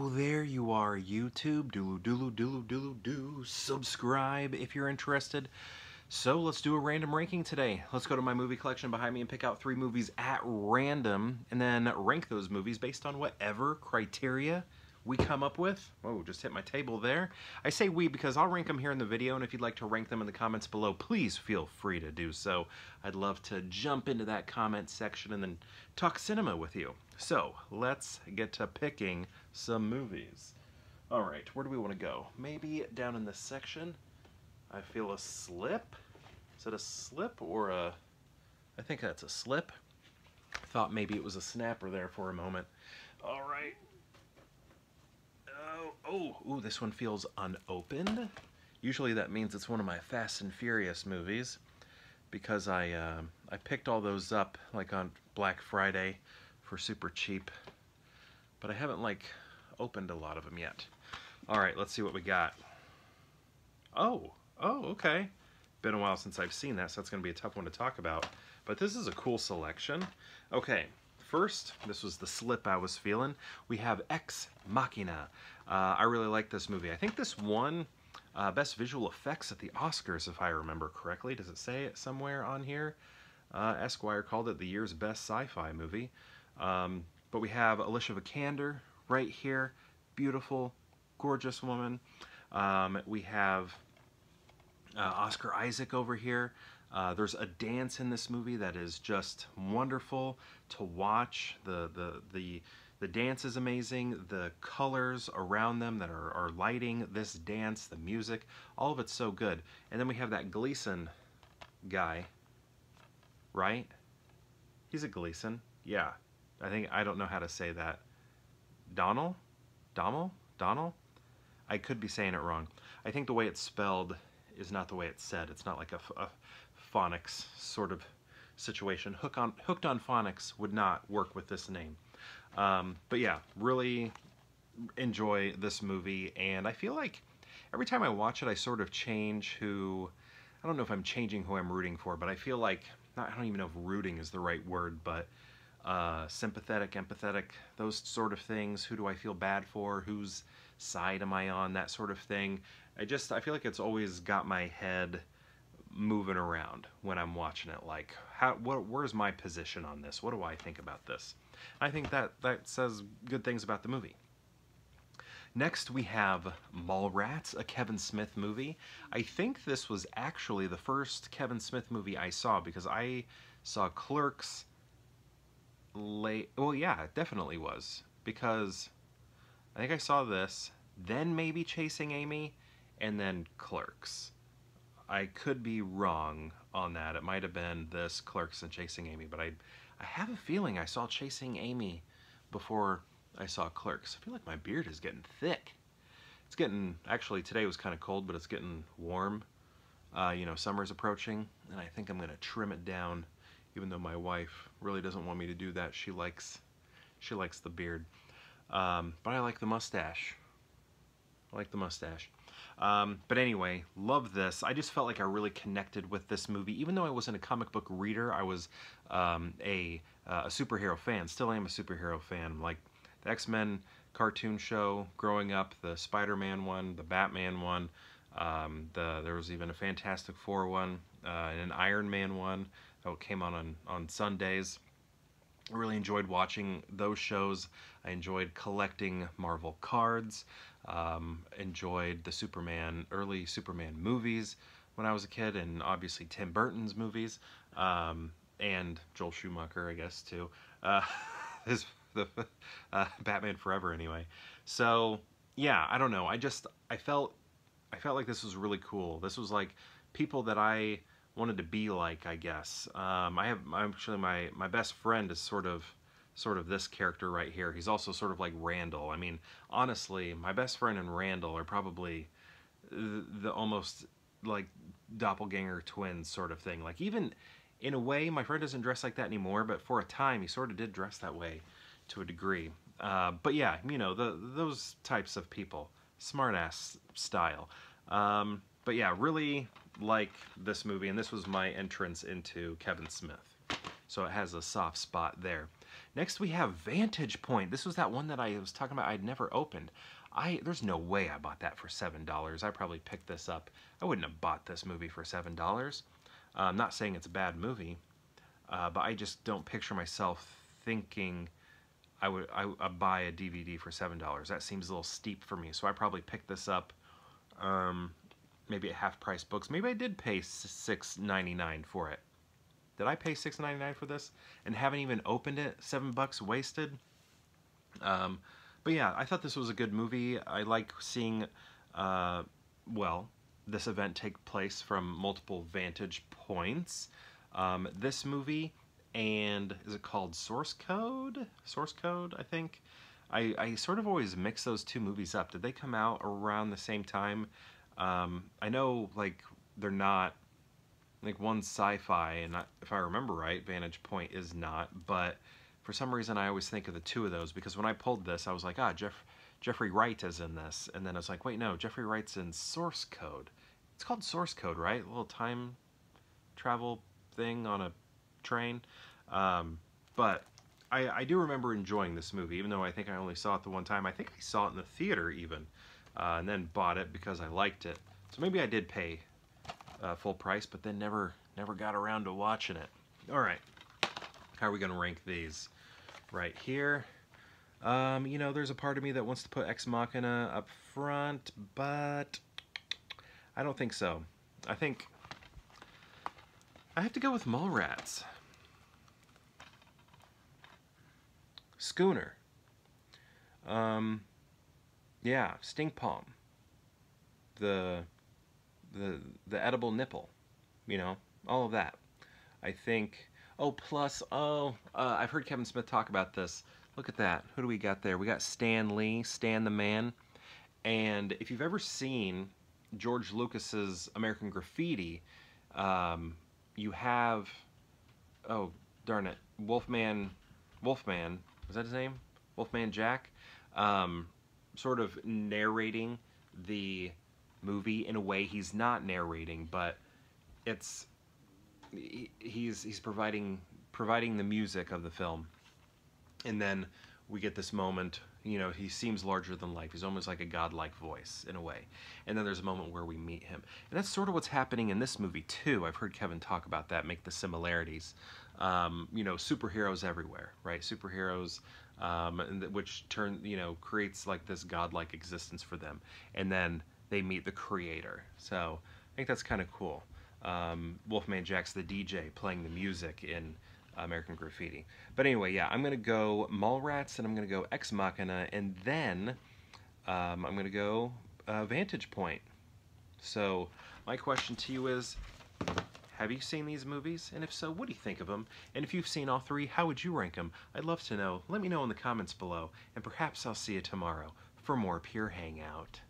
Oh, there you are, YouTube. Do subscribe if you're interested. So let's do a random ranking today. Let's go to my movie collection behind me and pick out 3 movies at random and then rank those movies based on whatever criteria we come up with. Oh, just hit my table there. I say we because I'll rank them here in the video, and if you'd like to rank them in the comments below, please feel free to do so. I'd love to jump into that comment section and then talk cinema with you. So let's get to picking some movies. All right, where do we want to go? Maybe down in this section. I feel a slip. Is it a slip or a... I think that's a slip. I thought maybe it was a snapper there for a moment. All right. Oh, this one feels unopened. Usually that means it's one of my Fast and Furious movies because I picked all those up like on Black Friday for super cheap, but I haven't like opened a lot of them yet. All right, let's see what we got. Oh, okay. Been a while since I've seen that, so that's going to be a tough one to talk about. But this is a cool selection. Okay, first, this was the slip I was feeling. We have Ex Machina. I really like this movie. I think this won Best Visual Effects at the Oscars, if I remember correctly. Does it say it somewhere on here? Esquire called it the year's best sci-fi movie. But we have Alicia Vikander right here. Beautiful, gorgeous woman. We have Oscar Isaac over here. There's a dance in this movie that is just wonderful to watch. The dance is amazing. The colors around them that are lighting this dance, the music, all of it's so good. And then we have that Gleason guy, right? He's a Gleason. Yeah. I don't know how to say that. Donald? I could be saying it wrong. I think the way it's spelled is not the way it's said. It's not like a phonics sort of situation. Hooked on phonics would not work with this name. But yeah, really enjoy this movie, and I feel like every time I watch it, I sort of change who... I don't know if I'm changing who I'm rooting for, but I feel like... I don't even know if rooting is the right word, but sympathetic, empathetic, those sort of things. Who do I feel bad for? Whose side am I on? That sort of thing. I feel like it's always got my head moving around when I'm watching it. Like, where's my position on this? What do I think about this? I think that says good things about the movie. Next, we have Mallrats, a Kevin Smith movie. I think this was actually the first Kevin Smith movie I saw because I saw Clerks late. Well, yeah, it definitely was, because I think I saw this, then maybe Chasing Amy, and then Clerks. I could be wrong on that. It might have been this, Clerks, and Chasing Amy, but I have a feeling I saw Chasing Amy before I saw Clerks. I feel like my beard is getting thick. It's getting, actually today was kind of cold, but it's getting warm. You know, summer's approaching, and I think I'm going to trim it down, even though my wife really doesn't want me to do that. She likes the beard. But I like the mustache. But anyway, love this. I just felt like I really connected with this movie. Even though I wasn't a comic book reader, I was a superhero fan. Still am a superhero fan. Like the X-Men cartoon show growing up, the Spider-Man one, the Batman one, there was even a Fantastic Four one, and an Iron Man one that came on Sundays. I really enjoyed watching those shows. I enjoyed collecting Marvel cards. Enjoyed the early Superman movies when I was a kid, and obviously Tim Burton's movies, and Joel Schumacher, I guess, too. Batman Forever, anyway. So yeah, I don't know. I felt like this was really cool. This was like people that I wanted to be like, I guess. Actually my best friend is sort of this character right here. He's also sort of like Randall. I mean, honestly, my best friend and Randall are probably the almost like doppelganger twins sort of thing. Like, even in a way, my friend doesn't dress like that anymore, but for a time he sort of did dress that way to a degree. But yeah, you know, those types of people, smart-ass style. But yeah, really like this movie, and this was my entrance into Kevin Smith. So it has a soft spot there. Next we have Vantage Point. This was that one that I was talking about I'd never opened. There's no way I bought that for $7. I probably picked this up. I wouldn't have bought this movie for $7. I'm not saying it's a bad movie, but I just don't picture myself thinking I'd buy a DVD for $7. That seems a little steep for me, so I probably picked this up maybe at half-price books. Maybe I did pay $6.99 for it. Did I pay $6.99 for this and haven't even opened it? $7 wasted. But yeah, I thought this was a good movie. I like seeing, well, this event take place from multiple vantage points. This movie and is it called Source Code? Source Code, I think. I sort of always mix those two movies up. Did they come out around the same time? I know, like, they're not, like, one's sci-fi, and if I remember right, Vantage Point is not, but for some reason I always think of the two of those, because when I pulled this, I was like, Jeffrey Wright is in this, and then I was like, wait, no, Jeffrey Wright's in Source Code. It's called Source Code, right? A little time travel thing on a train. But I do remember enjoying this movie, even though I think I only saw it the one time. I think I saw it in the theater even, and then bought it because I liked it. So maybe I did pay full price, but then never got around to watching it. All right, how are we gonna rank these? Right here, you know, there's a part of me that wants to put Ex Machina up front, but I don't think so. I think I have to go with Mallrats. Schooner. Yeah, Sting Palm. The edible nipple, you know, all of that. I think. Oh, plus, I've heard Kevin Smith talk about this. Look at that. Who do we got there? We got Stan Lee, Stan the Man. And if you've ever seen George Lucas's American Graffiti, you have, oh, darn it, Wolfman, is that his name? Wolfman Jack, sort of narrating the movie in a way he's not narrating, but he's providing the music of the film, and then we get this moment. You know, he seems larger than life. He's almost like a godlike voice in a way. And then there's a moment where we meet him. And that's sort of what's happening in this movie too. I've heard Kevin talk about that, make the similarities. You know, superheroes everywhere, right? Superheroes, which creates like this godlike existence for them. And then they meet the creator. So I think that's kind of cool. Wolfman Jack's the DJ playing the music in American Graffiti. But anyway, yeah, I'm going to go Mallrats, and I'm going to go Ex Machina, and then I'm going to go Vantage Point. So my question to you is, have you seen these movies? And if so, what do you think of them? And if you've seen all three, how would you rank them? I'd love to know. Let me know in the comments below, and perhaps I'll see you tomorrow for more Pure Hangout.